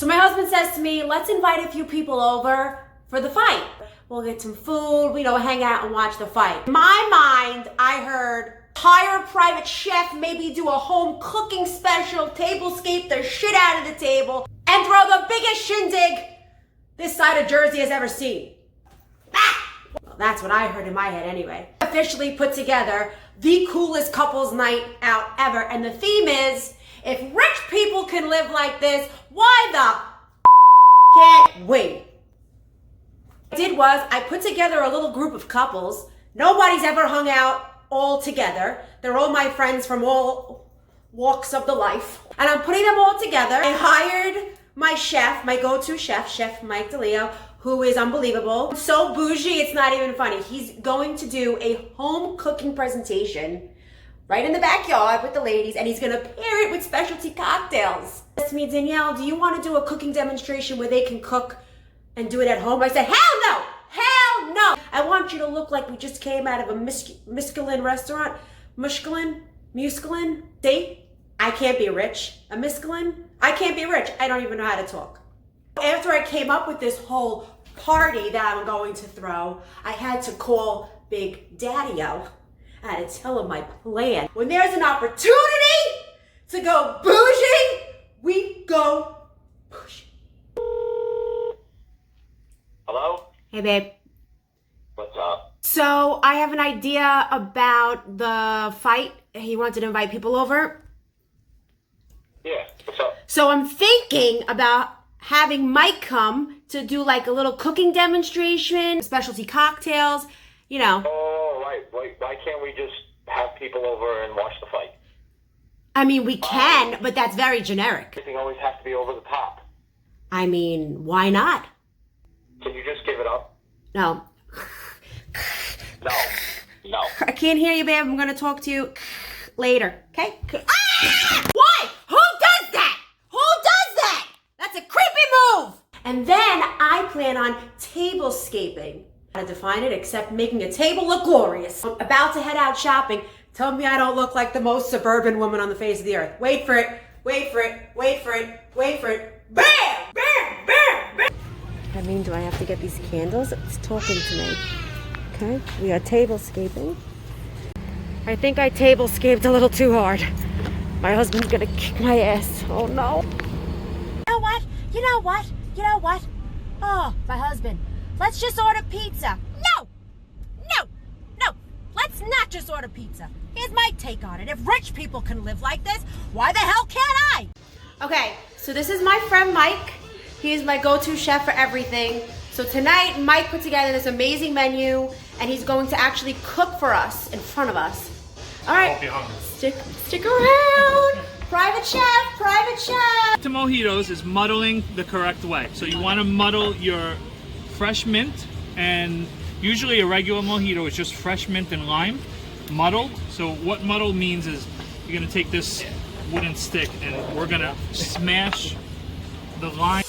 So my husband says to me, let's invite a few people over for the fight. We'll get some food, hang out and watch the fight. In my mind, I heard hire a private chef, maybe do a home cooking special, tablescape the shit out of the table, and throw the biggest shindig this side of Jersey has ever seen. Well, that's what I heard in my head anyway. Officially put together the coolest couples night out ever, and the theme is, if rich people can live like this, why the can't we? What I did was, I put together a little group of couples. Nobody's ever hung out all together. They're all my friends from all walks of the life. And I'm putting them all together. I hired my chef, my go-to chef, Chef Mike DeLeo, who is unbelievable. So bougie, it's not even funny. He's going to do a home cooking presentation right in the backyard with the ladies, and he's gonna pair it with specialty cocktails. He asked me, Danielle, do you wanna do a cooking demonstration where they can cook and do it at home? I said, hell no, hell no. I want you to look like we just came out of a Michelin restaurant. Michelin? See, I can't be rich. A Michelin? I can't be rich. I don't even know how to talk. After I came up with this whole party that I'm going to throw, I had to call Big Daddy-O. I had to tell him my plan. When there's an opportunity to go bougie, we go bougie. Hello? Hey, babe. What's up? So I have an idea about the fight. He wanted to invite people over. Yeah, what's up? So I'm thinking about having Mike come to do like a little cooking demonstration, specialty cocktails, Oh, right. Why can't we just have people over and watch the fight? I mean, we can, but that's very generic. Everything always has to be over the top. I mean, why not? Can you just give it up? No. No. I can't hear you, babe. I'm going to talk to you later, okay? Ah! Why? Who does that? Who does that? That's a creepy move. And then I plan on tablescaping. How to define it except making a table look glorious. I'm about to head out shopping. Tell me I don't look like the most suburban woman on the face of the earth. Wait for it. Wait for it. Wait for it. Wait for it. Bam! Bam! Bam! Bam! I mean, do I have to get these candles? It's talking to me. Okay, we are tablescaping. I think I tablescaped a little too hard. My husband's gonna kick my ass. Oh no. You know what? Oh, my husband. Let's just order pizza. No! Let's not just order pizza. Here's my take on it. If rich people can live like this, why the hell can't I? Okay, so this is my friend Mike. He is my go-to chef for everything. So tonight, Mike put together this amazing menu, and he's going to actually cook for us in front of us. All right, Hope you're hungry. stick around. Private chef. To mojitos is muddling the correct way. So you want to muddle your fresh mint, and usually a regular mojito is just fresh mint and lime muddled. So what muddle means is you're going to take this wooden stick and we're going to smash the lime.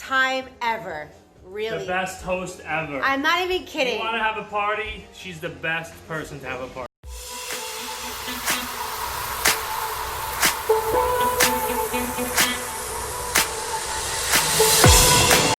Time ever, really. The best host ever. I'm not even kidding. You want to have a party? She's the best person to have a party.